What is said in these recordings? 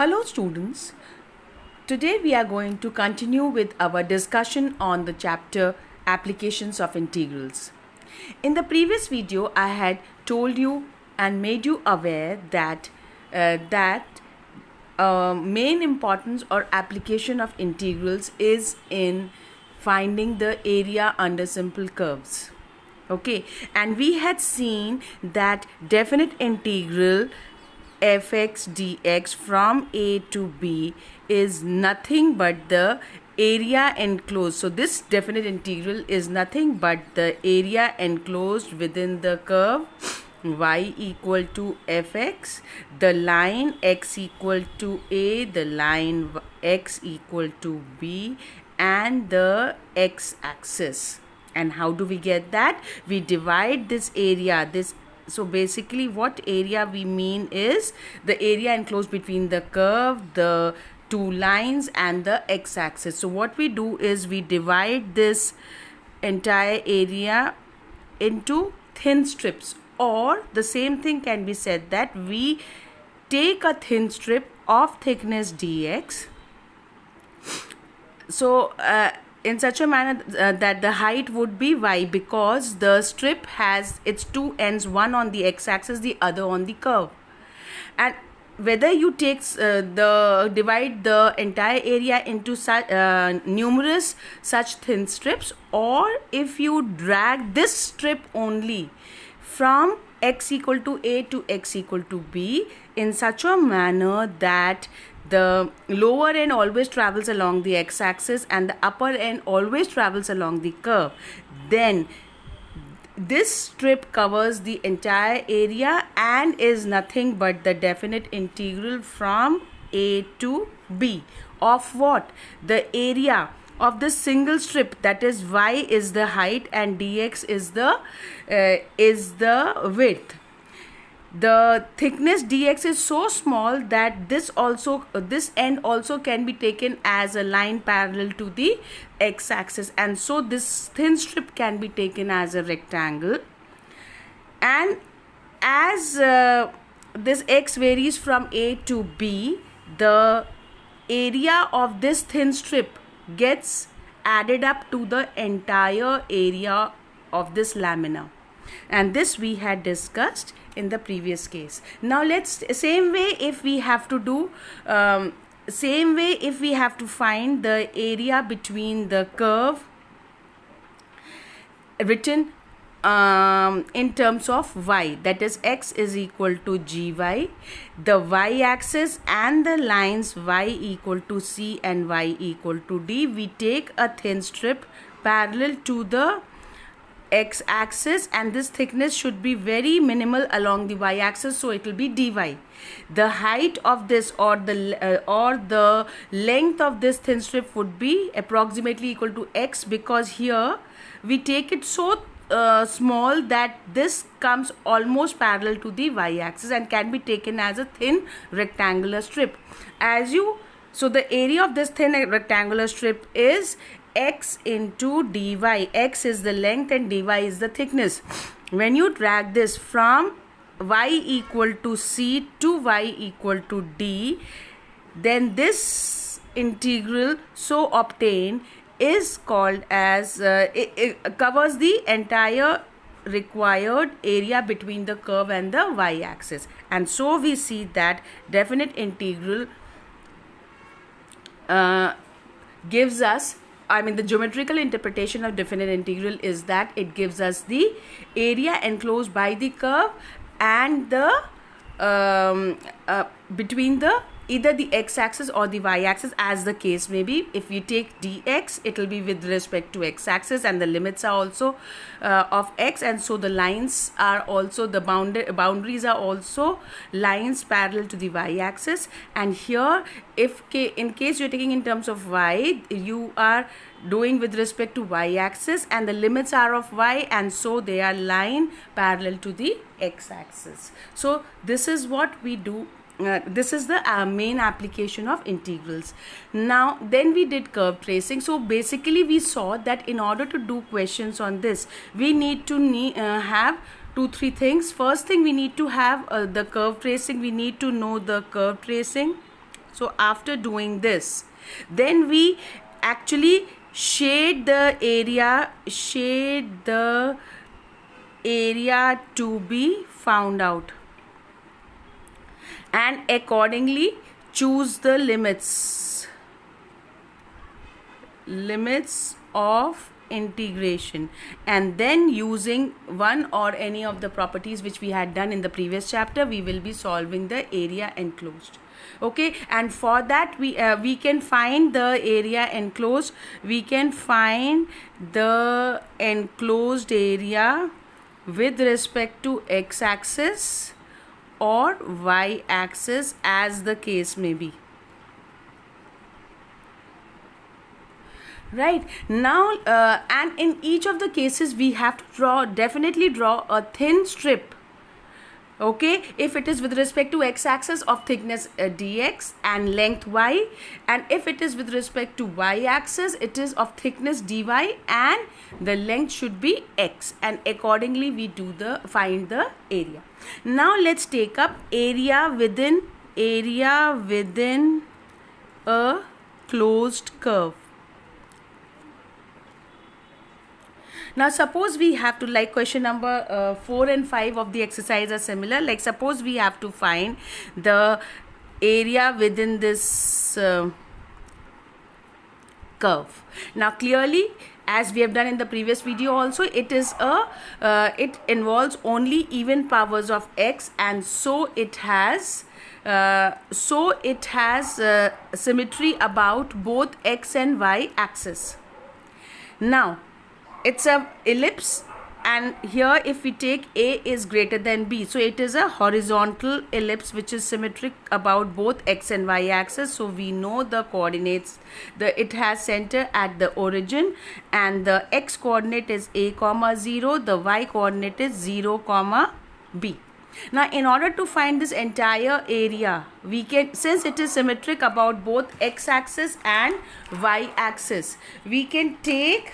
Hello students, today we are going to continue with our discussion on the chapter Applications of Integrals. In the previous video I had told you and made you aware that main importance or application of integrals is in finding the area under simple curves. Okay, and we had seen that definite integral fx dx from a to b is nothing but the area enclosed. So this definite integral is nothing but the area enclosed within the curve y equal to fx, the line x equal to a, the line x equal to b, and the x-axis. And how do we get that? We divide this area, so basically what area we mean is the area enclosed between the curve, the two lines, and the x-axis. So what we do is we divide this entire area into thin strips, or the same thing can be said that we take a thin strip of thickness dx, so in such a manner that the height would be y, because the strip has its two ends, one on the x-axis, the other on the curve. And whether you take divide the entire area into such numerous such thin strips, or if you drag this strip only from x equal to a to x equal to b in such a manner that the lower end always travels along the x-axis and the upper end always travels along the curve, then this strip covers the entire area and is nothing but the definite integral from a to b of what? The area of this single strip, that is y is the height and dx is the width. The thickness dx is so small that this end also can be taken as a line parallel to the x-axis, and so this thin strip can be taken as a rectangle. And as this x varies from a to b, the area of this thin strip gets added up to the entire area of this lamina, and this we had discussed in the previous case. Now same way if we have to find the area between the curve written in terms of y, that is x is equal to gy, the y-axis and the lines y equal to c and y equal to d, we take a thin strip parallel to the x-axis, and this thickness should be very minimal along the y-axis, so it will be dy. The height of this or the length of this thin strip would be approximately equal to x, because here we take it so small that this comes almost parallel to the y-axis and can be taken as a thin rectangular strip. So the area of this thin rectangular strip is x into dy. X is the length and dy is the thickness. When you drag this from y equal to c to y equal to d, then this integral so obtained is called as it covers the entire required area between the curve and the y-axis. And so we see that definite integral gives us, the geometrical interpretation of definite integral is that it gives us the area enclosed by the curve and the between the either the x-axis or the y-axis, as the case may be. If we take dx, it will be with respect to x-axis, and the limits are also of x, and so the lines are also, the boundaries are also lines parallel to the y-axis. And here, in case you're taking in terms of y, you are doing with respect to y-axis, and the limits are of y, and so they are line parallel to the x-axis. So this is what we do. This is the main application of integrals. Now then we did curve tracing. So basically we saw that in order to do questions on this, we need to have 2-3 things. First thing, we need to have the curve tracing. We need to know the curve tracing. So after doing this, then we actually shade the area to be found out, and accordingly choose the limits of integration, and then using one or any of the properties which we had done in the previous chapter, we will be solving the area enclosed. Okay, and for that we can find the area enclosed. We can find the enclosed area with respect to x-axis or y-axis, as the case may be. Right now, and in each of the cases we have to definitely draw a thin strip. Okay, if it is with respect to x-axis of thickness dx and length y, and if it is with respect to y-axis, it is of thickness dy and the length should be x, and accordingly we find the area. Now let's take up area within a closed curve. Now suppose we have to, like question number 4 and 5 of the exercise are similar. Like suppose we have to find the area within this curve. Now clearly, as we have done in the previous video also, it involves only even powers of x, and so it has symmetry about both x and y axis. Now it's a ellipse, and here if we take A is greater than B, so it is a horizontal ellipse which is symmetric about both x and y axis. So we know the coordinates. It has center at the origin, and the x coordinate is a comma 0, the y coordinate is 0 comma b. Now in order to find this entire area, we can, since it is symmetric about both x axis and y axis, we can take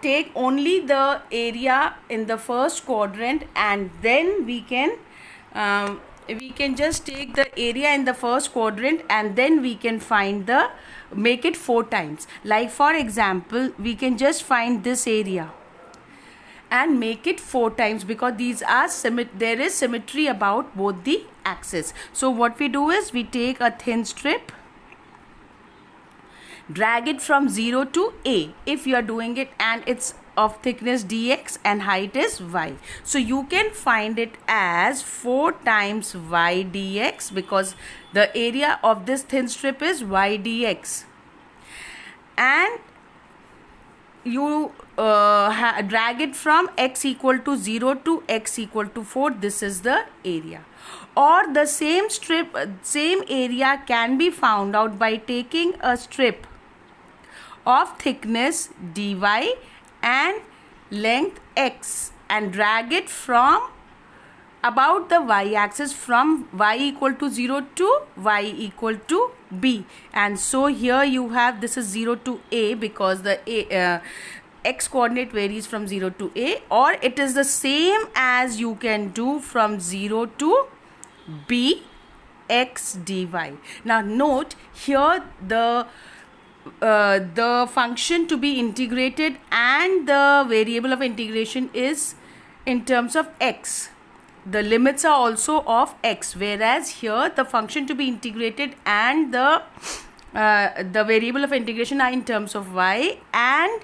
take only the area in the first quadrant, and then we can just take the area in the first quadrant, and then we can make it 4 times. Like for example, we can just find this area and make it 4 times, because there is symmetry about both the axes. So what we do is we take a thin strip, drag it from 0 to A if you are doing it, and it's of thickness dx and height is y. So you can find it as 4 times y dx, because the area of this thin strip is y dx, and you drag it from x equal to 0 to x equal to 4. This is the area. Or the same area can be found out by taking a strip of thickness dy and length x and drag it from about the y-axis from y equal to 0 to y equal to b. And so here you have, this is 0 to a, because the x coordinate varies from 0 to a, or it is the same as you can do from 0 to b x dy. Now note here the function to be integrated and the variable of integration is in terms of x. The limits are also of x, whereas here the function to be integrated and the variable of integration are in terms of y, and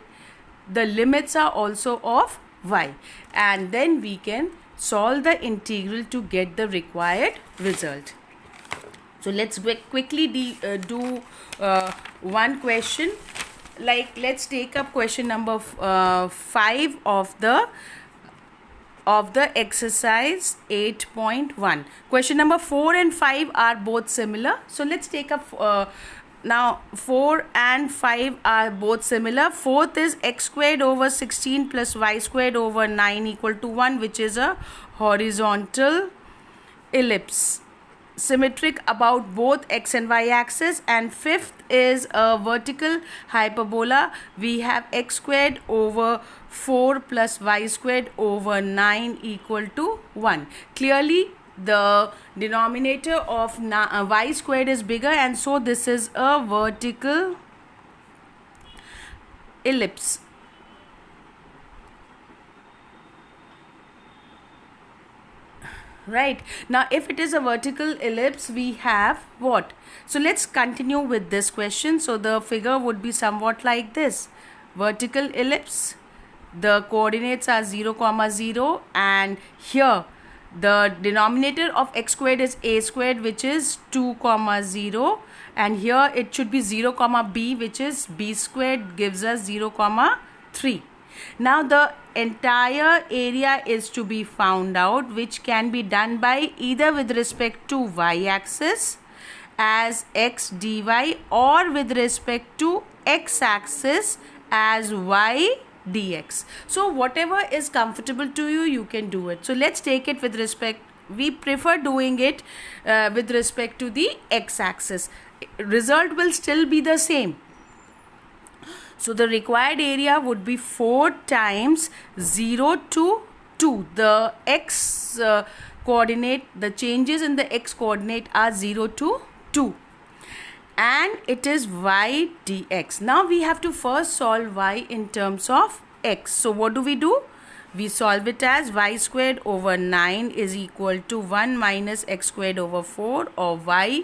the limits are also of y, and then we can solve the integral to get the required result. So let's quickly do one question. Like let's take up question number 5 of the exercise 8.1. Question number 4 and 5 are both similar. So let's take up now 4 and 5 are both similar. Fourth is x squared over 16 plus y squared over 9 equal to 1, which is a horizontal ellipse symmetric about both x and y axis. And fifth is a vertical hyperbola. We have x squared over 4 plus y squared over 9 equal to 1. Clearly the denominator of y squared is bigger, and so this is a vertical ellipse. Right, now if it is a vertical ellipse, we have what? So let's continue with this question. So the figure would be somewhat like this: vertical ellipse, the coordinates are 0, 0, and here the denominator of x squared is a squared, which is 2, 0, and here it should be 0, b, which is b squared, gives us 0, 3. Now the entire area is to be found out, which can be done by either with respect to y-axis as x dy, or with respect to x-axis as y dx. So whatever is comfortable to you, you can do it. So let's take it with respect, we prefer doing it with respect to the x-axis. Result will still be the same. So the required area would be 4 times 0 to 2. The x coordinate, the changes in the x coordinate are 0 to 2. And it is y dx. Now we have to first solve y in terms of x. So what do? We solve it as y squared over 9 is equal to 1 minus x squared over 4, or y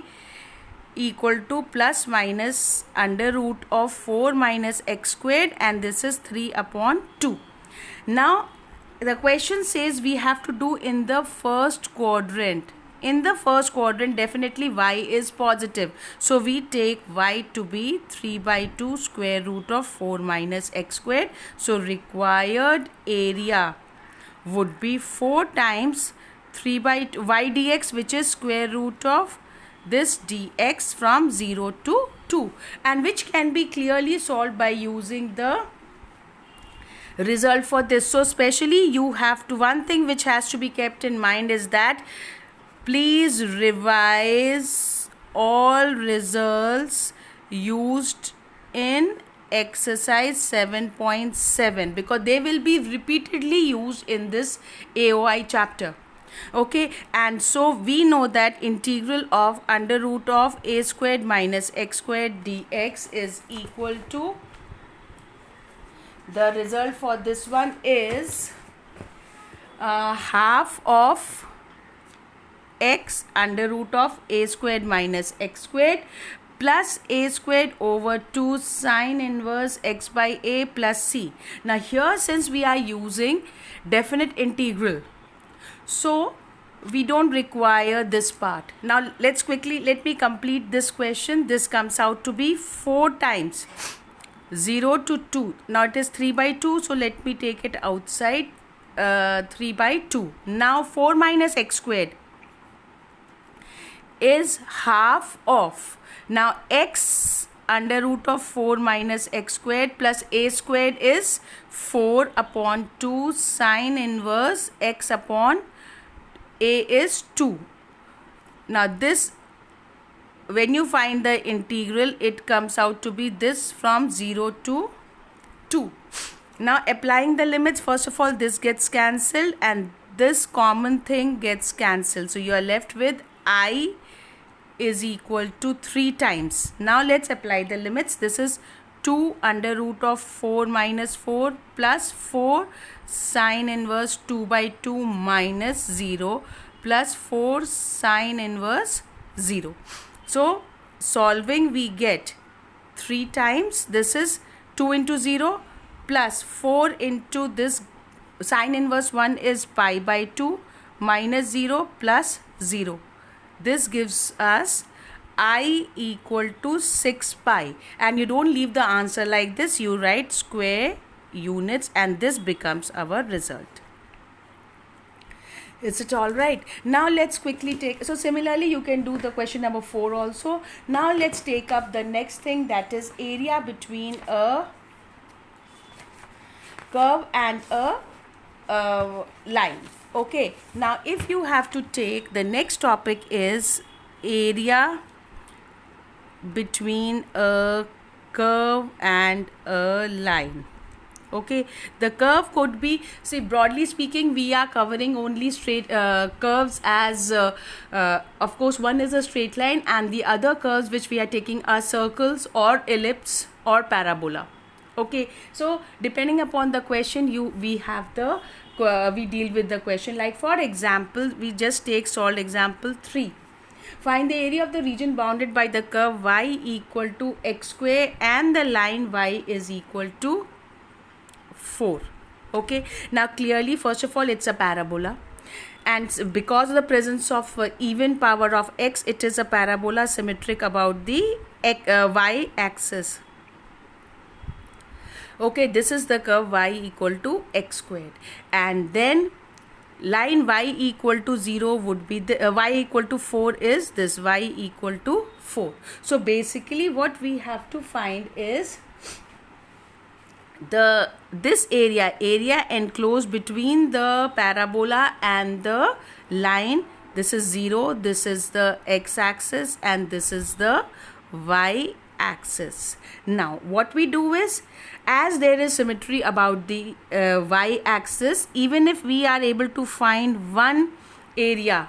equal to plus minus under root of 4 minus x squared, and this is 3 upon 2. Now the question says we have to do in the first quadrant. In the first quadrant, definitely y is positive, so we take y to be 3 by 2 square root of 4 minus x squared. So required area would be 4 times 3 by 2 y dx, which is square root of this dx from 0 to 2, and which can be clearly solved by using the result for this. So especially you have to, one thing which has to be kept in mind is that please revise all results used in exercise 7.7, because they will be repeatedly used in this AOI chapter. Okay, and so we know that integral of under root of a squared minus x squared dx is equal to, the result for this one is half of x under root of a squared minus x squared plus a squared over 2 sine inverse x by a plus c. Now here, since we are using definite integral, so we don't require this part. Now let me complete this question. This comes out to be 4 times 0 to 2. Now it is 3 by 2, so let me take it outside, 3 by 2. Now 4 minus x squared is half of, now x under root of 4 minus x squared plus a squared is 4 upon 2 sine inverse x upon a is 2. Now this, when you find the integral, it comes out to be this from 0 to 2. Now applying the limits, first of all this gets cancelled and this common thing gets cancelled. So you are left with I is equal to 3 times. Now let's apply the limits. This is 2 under root of 4 minus 4 plus 4 sine inverse 2 by 2 minus 0 plus 4 sine inverse 0. So solving, we get 3 times, this is 2 into 0 plus 4 into this sine inverse 1 is pi by 2 minus 0 plus 0. This gives us I equal to 6 pi, and you don't leave the answer like this, you write square units, and this becomes our result. Is it all right? Now let's quickly take, so similarly you can do the question number 4 also. Now let's take up the next thing, that is area between a curve and a line. Okay, now if you have to take, the next topic is area between a curve and a line. Okay, the curve could be, see, broadly speaking, we are covering only straight curves as of course one is a straight line and the other curves which we are taking are circles or ellipse or parabola. Okay, so depending upon the question, we have the we deal with the question. Like for example, we just take solved example 3. Find the area of the region bounded by the curve y equal to x square and the line y is equal to 4. Okay, now clearly, first of all, it's a parabola, and because of the presence of even power of x, it is a parabola symmetric about the y axis. Okay, this is the curve y equal to x squared, and then line y equal to 0 would be the y equal to 4 is this y equal to 4. So basically what we have to find is this area enclosed between the parabola and the line. This is 0, this is the x-axis, and this is the y-axis. Now what we do is, as there is symmetry about the y-axis, even if we are able to find one area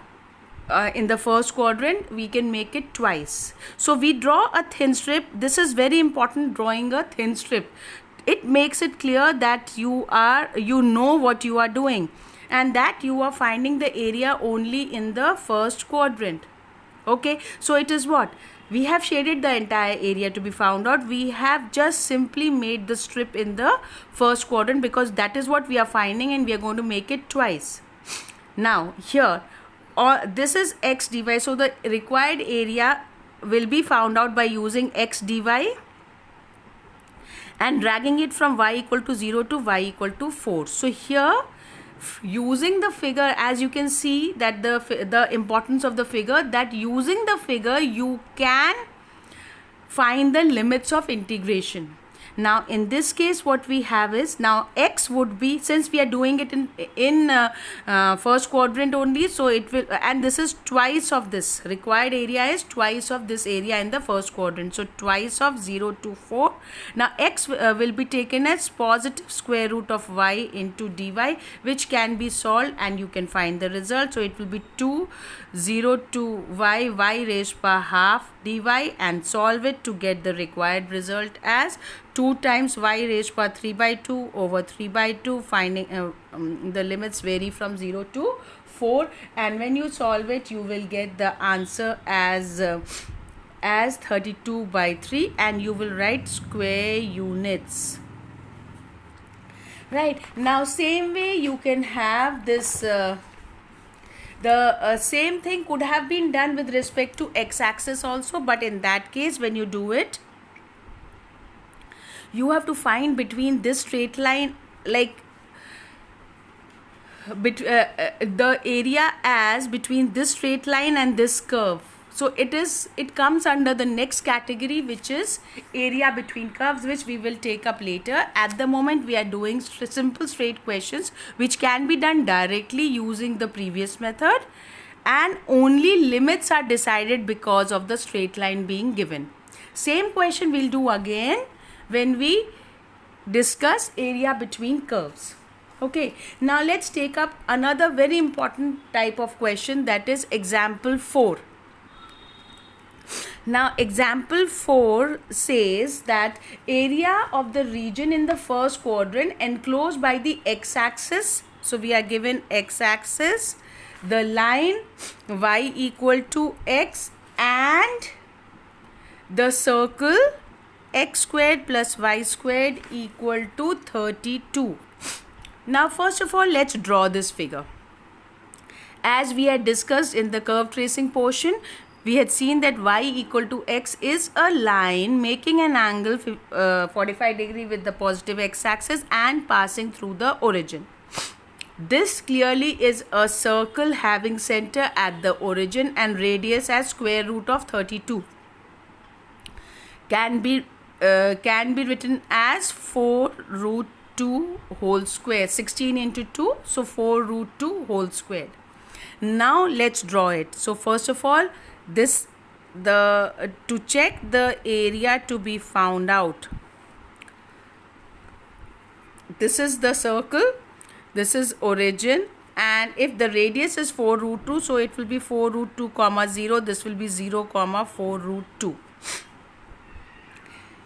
in the first quadrant, we can make it twice. So we draw a thin strip. This is very important, drawing a thin strip. It makes it clear that you know what you are doing, and that you are finding the area only in the first quadrant. Okay, so it is what? We have shaded the entire area to be found out. We have just simply made the strip in the first quadrant because that is what we are finding, and we are going to make it twice. Now here, this is x dy, so the required area will be found out by using x dy and dragging it from y equal to 0 to y equal to 4. So here, using the figure, as you can see that the importance of the figure, that using the figure you can find the limits of integration. Now in this case what we have is, now x would be, since we are doing it in first quadrant only, so it will, and this is twice of this required area is twice of this area in the first quadrant, so twice of 0 to 4. Now x will be taken as positive square root of y into dy, which can be solved and you can find the result. So it will be 2 0 to y raised by half dy, and solve it to get the required result as 2 times y raised by 3 by 2 over 3 by 2. Finding the limits vary from 0 to 4, and when you solve it you will get the answer as 32 by 3, and you will write square units. Right, now same way you can have this the same thing could have been done with respect to x-axis also, but in that case when you do it, you have to find between this straight line, like the area as between this straight line and this curve. So it comes under the next category, which is area between curves, which we will take up later. At the moment we are doing simple straight questions which can be done directly using the previous method, and only limits are decided because of the straight line being given. Same question we'll do again when we discuss area between curves. Okay, now let's take up another very important type of question, that is example 4. Now example 4 says that area of the region in the first quadrant enclosed by the x-axis. So we are given x-axis, the line y equal to x, and the circle x squared plus y squared equal to 32. Now first of all, let's draw this figure. As we had discussed in the curve tracing portion, we had seen that y equal to x is a line making an angle 45 degree with the positive x-axis and passing through the origin. This clearly is a circle having center at the origin and radius as square root of 32. Can be written as 4 root 2 whole square, 16 into 2, so 4 root 2 whole squared. Now let's draw it. So first of all, to check the area to be found out, this is the circle, this is origin, and if the radius is 4 root 2, so it will be 4 root 2 comma 0, this will be 0 comma 4 root 2.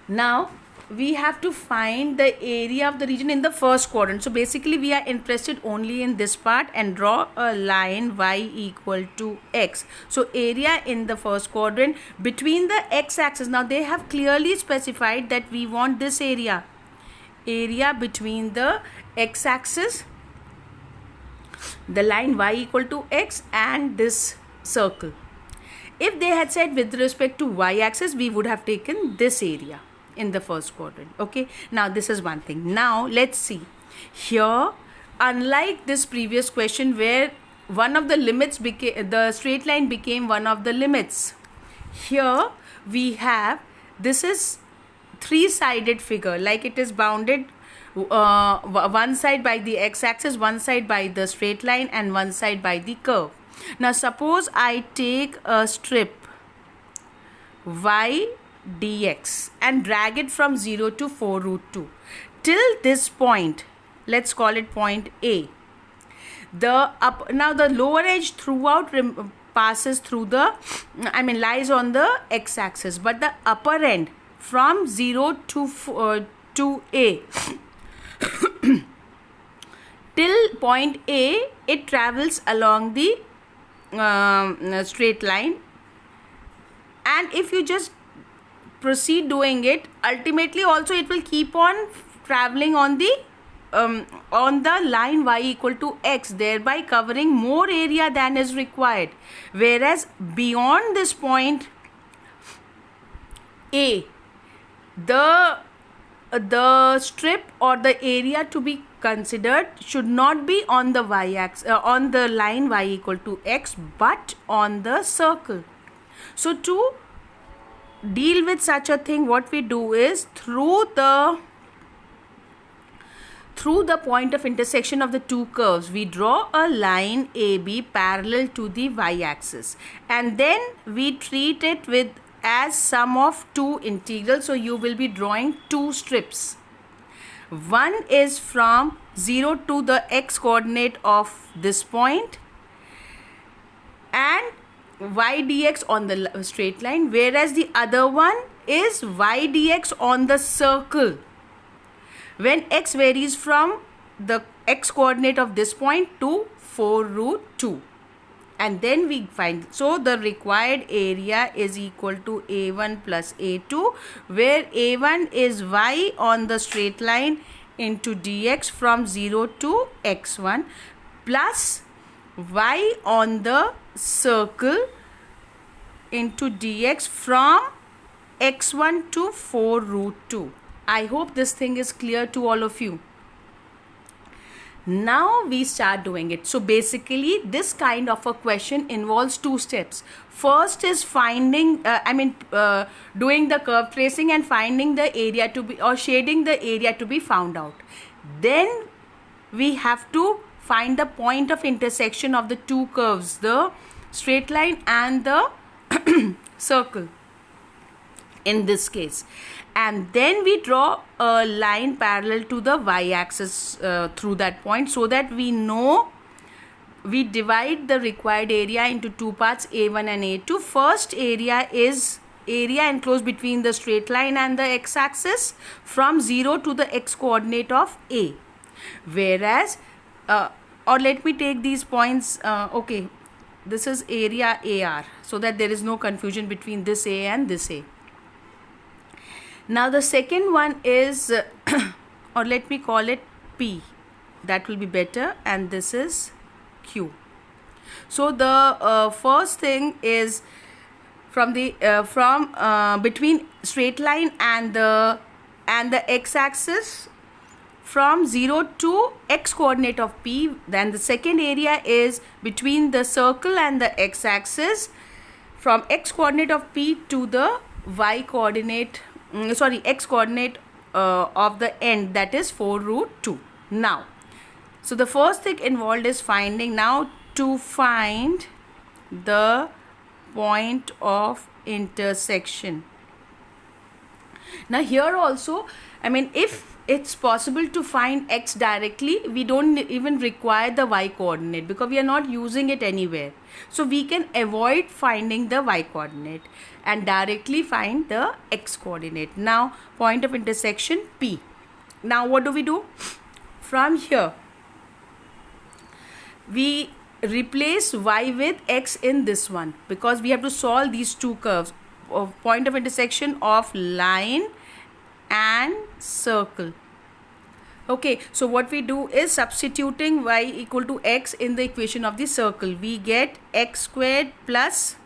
Now we have to find the area of the region in the first quadrant. So basically we are interested only in this part, and draw a line y equal to x. So area in the first quadrant between the x-axis. Now they have clearly specified that we want this area between the x-axis, the line y equal to x, and this circle. If they had said with respect to y-axis, we would have taken this area in the first quadrant. Okay, now this is one thing. Now let's see here, unlike this previous question where one of the limits became, the straight line became one of the limits, here we have, this is three-sided figure, like it is bounded one side by the x-axis, one side by the straight line, and one side by the curve. Now suppose I take a strip y dx and drag it from 0 to 4 root 2 till this point. Let's call it point A. Now the lower edge throughout passes through the, lies on the x-axis, but the upper end from 0 to A till point A, it travels along the straight line, and if you just proceed doing it, ultimately also it will keep on traveling on the line y equal to x, thereby covering more area than is required. Whereas beyond this point A, the strip or the area to be considered should not be on the y-axis, on the line y equal to x, but on the circle. So to deal with such a thing, what we do is, through the point of intersection of the two curves, we draw a line AB parallel to the y-axis, and then we treat it with as sum of two integrals. So you will be drawing two strips. One is from 0 to the x coordinate of this point, and y dx on the straight line, whereas the other one is y dx on the circle when x varies from the x coordinate of this point to 4 root 2. And then we find, so the required area is equal to A1 plus A2, where A1 is y on the straight line into dx from 0 to x1 plus y on the circle into dx from x1 to 4 root 2. I hope this thing is clear to all of you. Now we start doing it. So basically this kind of a question involves two steps. First is finding, doing the curve tracing and finding the area to be, or shading the area to be found out. Then we have to find the point of intersection of the two curves, the straight line and the circle in this case. And then we draw a line parallel to the y-axis through that point, so that we know, we divide the required area into two parts, A1 and A2. First area is area enclosed between the straight line and the x-axis from 0 to the x coordinate of A. Whereas, or let me take these points, okay, this is area AR, so that there is no confusion between this A and this A. Now the second one is, or let me call it P, that will be better, and this is Q. So the first thing is from the between straight line and the x-axis from 0 to x coordinate of P. Then the second area is between the circle and the x-axis from x coordinate of P to the y coordinate, x coordinate of the end, that is 4 root 2. Now, so the first thing involved is finding, now to find the point of intersection. Now here also, if it's possible to find x directly. We don't even require the y coordinate because we are not using it anywhere. So we can avoid finding the y coordinate and directly find the x coordinate. Now point of intersection P. Now what do? From here we replace y with x in this one because we have to solve these two curves of point of intersection of line and circle. Okay, so what we do is substituting y equal to x in the equation of the circle. We get x squared plus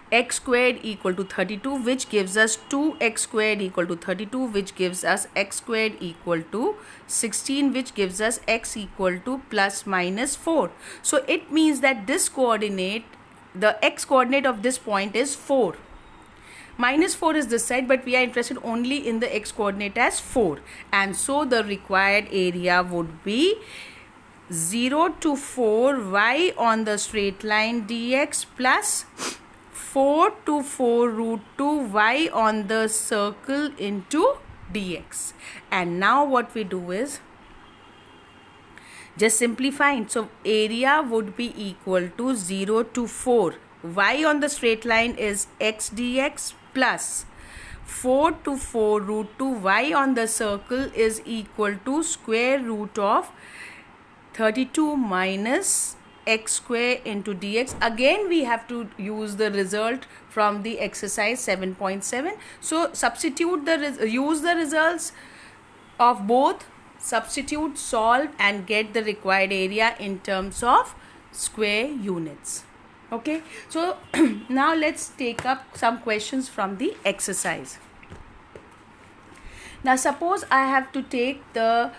x squared equal to 32, which gives us 2x squared equal to 32, which gives us x squared equal to 16, which gives us x equal to plus minus 4. So it means that this coordinate, the x coordinate of this point is 4. Minus 4 is this side, but we are interested only in the x coordinate as 4. And so the required area would be 0 to 4 y on the straight line dx plus 4 to 4 root 2 y on the circle into dx. And now what we do is just simplifying. So area would be equal to 0 to 4. Y on the straight line is x dx plus 4 to 4 root 2 y on the circle is equal to square root of 32 minus x square into dx. Again we have to use the result from the exercise 7.7. So substitute use the results of both, substitute, solve and get the required area in terms of square units. Okay, so now let's take up some questions from the exercise. Now suppose I have to take the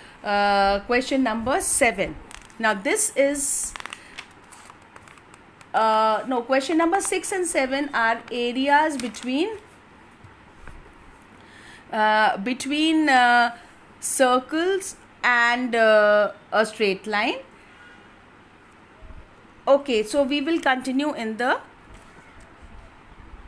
question number 7. Now this is question number 6 and 7 are areas between circles and a straight line. Okay, so we will continue in the